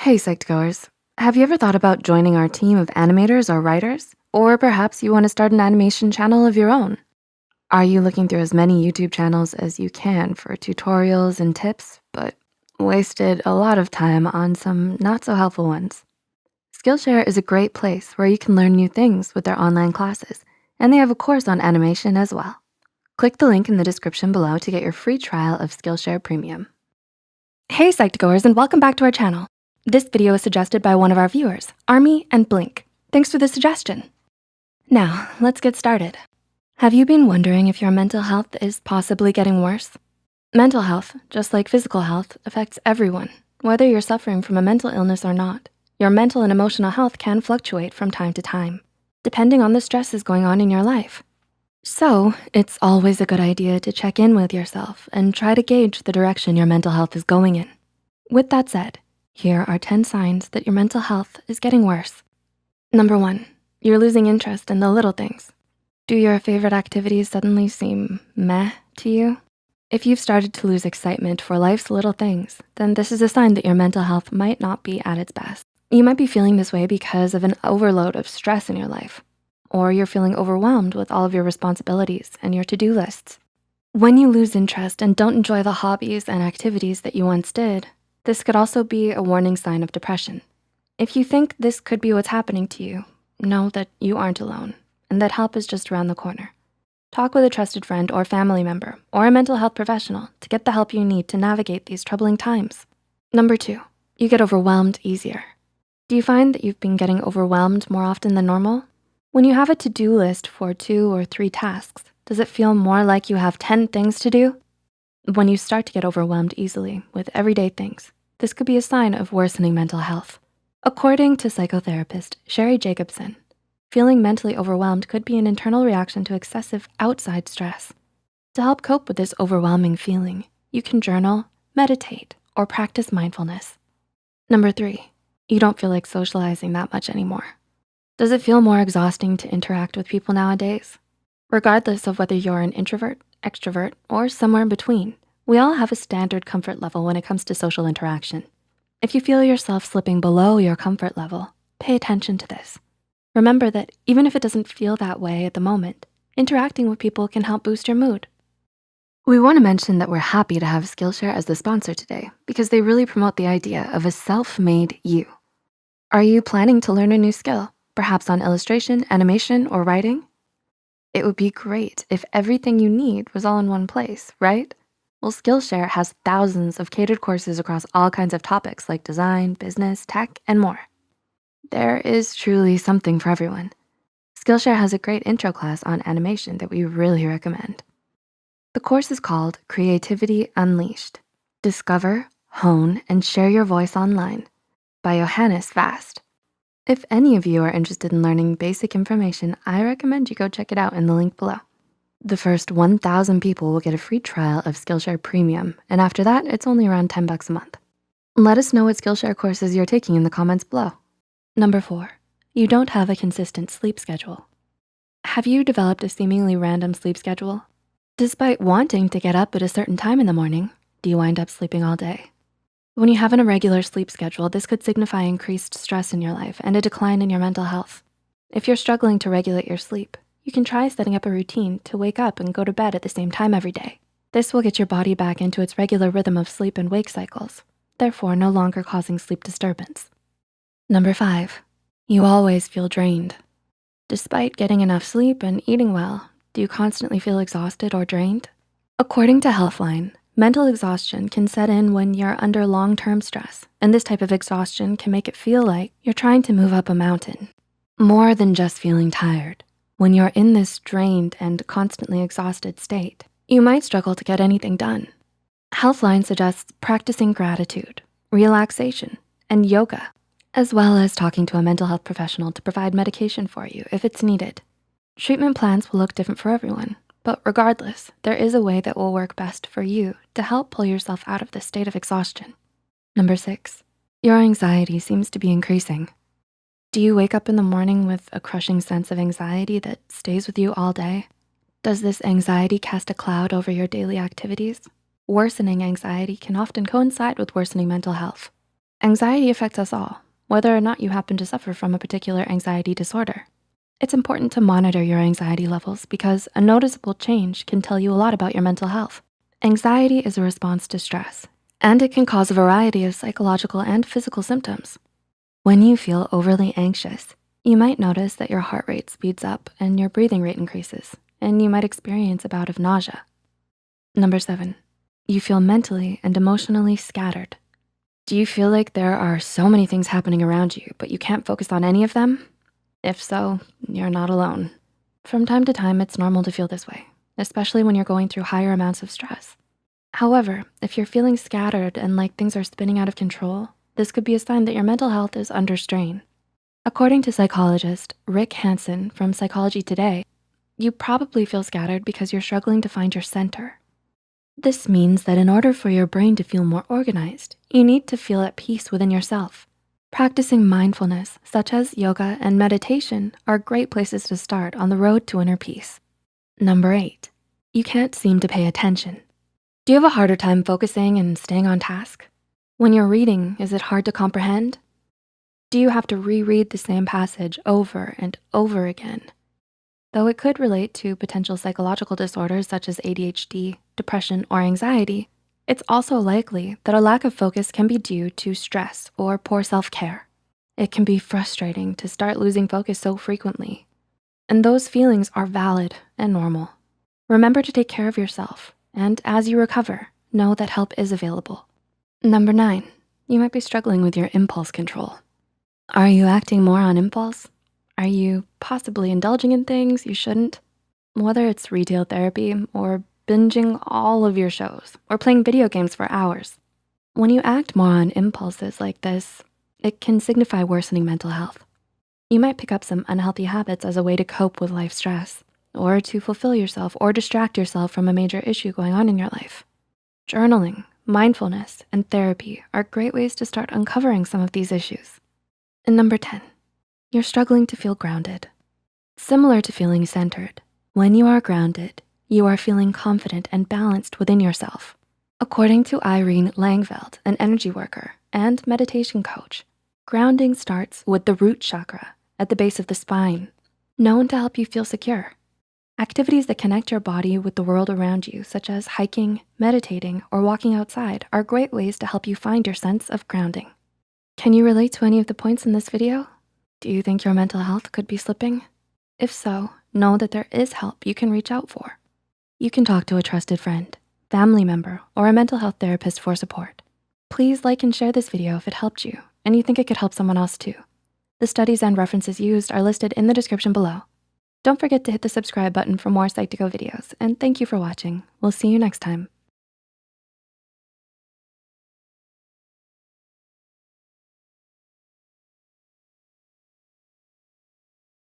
Hey, Psych2Goers. Have you ever thought about joining our team of animators or writers? Or perhaps you wanna start an animation channel of your own? Are you looking through as many YouTube channels as you can for tutorials and tips, but wasted a lot of time on some not so helpful ones? Skillshare is a great place where you can learn new things with their online classes, and they have a course on animation as well. Click the link in the description below to get your free trial of Skillshare Premium. Hey, Psych2Goers, and welcome back to our channel. This video is suggested by one of our viewers, Army and Blink. Thanks for the suggestion. Now, let's get started. Have you been wondering if your mental health is possibly getting worse? Mental health, just like physical health, affects everyone, whether you're suffering from a mental illness or not. Your mental and emotional health can fluctuate from time to time, depending on the stresses going on in your life. So, it's always a good idea to check in with yourself and try to gauge the direction your mental health is going in. With that said, here are 10 signs that your mental health is getting worse. Number 1, you're losing interest in the little things. Do your favorite activities suddenly seem meh to you? If you've started to lose excitement for life's little things, then this is a sign that your mental health might not be at its best. You might be feeling this way because of an overload of stress in your life, or you're feeling overwhelmed with all of your responsibilities and your to-do lists. When you lose interest and don't enjoy the hobbies and activities that you once did, this could also be a warning sign of depression. If you think this could be what's happening to you, know that you aren't alone and that help is just around the corner. Talk with a trusted friend or family member or a mental health professional to get the help you need to navigate these troubling times. Number 2, you get overwhelmed easier. Do you find that you've been getting overwhelmed more often than normal? When you have a to-do list for 2 or 3 tasks, does it feel more like you have 10 things to do? When you start to get overwhelmed easily with everyday things, this could be a sign of worsening mental health. According to psychotherapist Sherry Jacobson, feeling mentally overwhelmed could be an internal reaction to excessive outside stress. To help cope with this overwhelming feeling, you can journal, meditate, or practice mindfulness. Number 3, you don't feel like socializing that much anymore. Does it feel more exhausting to interact with people nowadays? Regardless of whether you're an introvert, extrovert, or somewhere in between, we all have a standard comfort level when it comes to social interaction. If you feel yourself slipping below your comfort level, pay attention to this. Remember that even if it doesn't feel that way at the moment, interacting with people can help boost your mood. We wanna mention that we're happy to have Skillshare as the sponsor today because they really promote the idea of a self-made you. Are you planning to learn a new skill, perhaps on illustration, animation, or writing? It would be great if everything you need was all in one place, right? Well, Skillshare has thousands of catered courses across all kinds of topics like design, business, tech, and more. There is truly something for everyone. Skillshare has a great intro class on animation that we really recommend. The course is called Creativity Unleashed. Discover, hone, and share your voice online by Johannes Vast. If any of you are interested in learning basic information, I recommend you go check it out in the link below. The first 1,000 people will get a free trial of Skillshare Premium, and after that, it's only around 10 bucks a month. Let us know what Skillshare courses you're taking in the comments below. Number 4, you don't have a consistent sleep schedule. Have you developed a seemingly random sleep schedule? Despite wanting to get up at a certain time in the morning, do you wind up sleeping all day? When you have an irregular sleep schedule, this could signify increased stress in your life and a decline in your mental health. If you're struggling to regulate your sleep, you can try setting up a routine to wake up and go to bed at the same time every day. This will get your body back into its regular rhythm of sleep and wake cycles, therefore no longer causing sleep disturbance. Number 5, you always feel drained. Despite getting enough sleep and eating well, do you constantly feel exhausted or drained? According to Healthline, mental exhaustion can set in when you're under long-term stress, and this type of exhaustion can make it feel like you're trying to move up a mountain. More than just feeling tired, when you're in this drained and constantly exhausted state, you might struggle to get anything done. Healthline suggests practicing gratitude, relaxation, and yoga, as well as talking to a mental health professional to provide medication for you if it's needed. Treatment plans will look different for everyone, but regardless, there is a way that will work best for you to help pull yourself out of this state of exhaustion. Number 6, your anxiety seems to be increasing. Do you wake up in the morning with a crushing sense of anxiety that stays with you all day? Does this anxiety cast a cloud over your daily activities? Worsening anxiety can often coincide with worsening mental health. Anxiety affects us all, whether or not you happen to suffer from a particular anxiety disorder. It's important to monitor your anxiety levels because a noticeable change can tell you a lot about your mental health. Anxiety is a response to stress, and it can cause a variety of psychological and physical symptoms. When you feel overly anxious, you might notice that your heart rate speeds up and your breathing rate increases, and you might experience a bout of nausea. Number 7, you feel mentally and emotionally scattered. Do you feel like there are so many things happening around you, but you can't focus on any of them? If so, you're not alone. From time to time, it's normal to feel this way, especially when you're going through higher amounts of stress. However, if you're feeling scattered and like things are spinning out of control, this could be a sign that your mental health is under strain. According to psychologist Rick Hansen from Psychology Today, you probably feel scattered because you're struggling to find your center. This means that in order for your brain to feel more organized, you need to feel at peace within yourself. Practicing mindfulness, such as yoga and meditation, are great places to start on the road to inner peace. Number 8, you can't seem to pay attention. Do you have a harder time focusing and staying on task? When you're reading, is it hard to comprehend? Do you have to reread the same passage over and over again? Though it could relate to potential psychological disorders such as ADHD, depression, or anxiety, it's also likely that a lack of focus can be due to stress or poor self-care. It can be frustrating to start losing focus so frequently, and those feelings are valid and normal. Remember to take care of yourself, and as you recover, know that help is available. Number 9, you might be struggling with your impulse control. Are you acting more on impulse? Are you possibly indulging in things you shouldn't? Whether it's retail therapy or binging all of your shows or playing video games for hours. When you act more on impulses like this, it can signify worsening mental health. You might pick up some unhealthy habits as a way to cope with life stress or to fulfill yourself or distract yourself from a major issue going on in your life. Journaling, mindfulness, and therapy are great ways to start uncovering some of these issues. And number 10, you're struggling to feel grounded. Similar to feeling centered, when you are grounded, you are feeling confident and balanced within yourself. According to Irene Langveld, an energy worker and meditation coach, grounding starts with the root chakra at the base of the spine, known to help you feel secure. Activities that connect your body with the world around you, such as hiking, meditating, or walking outside, are great ways to help you find your sense of grounding. Can you relate to any of the points in this video? Do you think your mental health could be slipping? If so, know that there is help you can reach out for. You can talk to a trusted friend, family member, or a mental health therapist for support. Please like and share this video if it helped you and you think it could help someone else too. The studies and references used are listed in the description below. Don't forget to hit the subscribe button for more Psych2Go videos, and thank you for watching. We'll see you next time.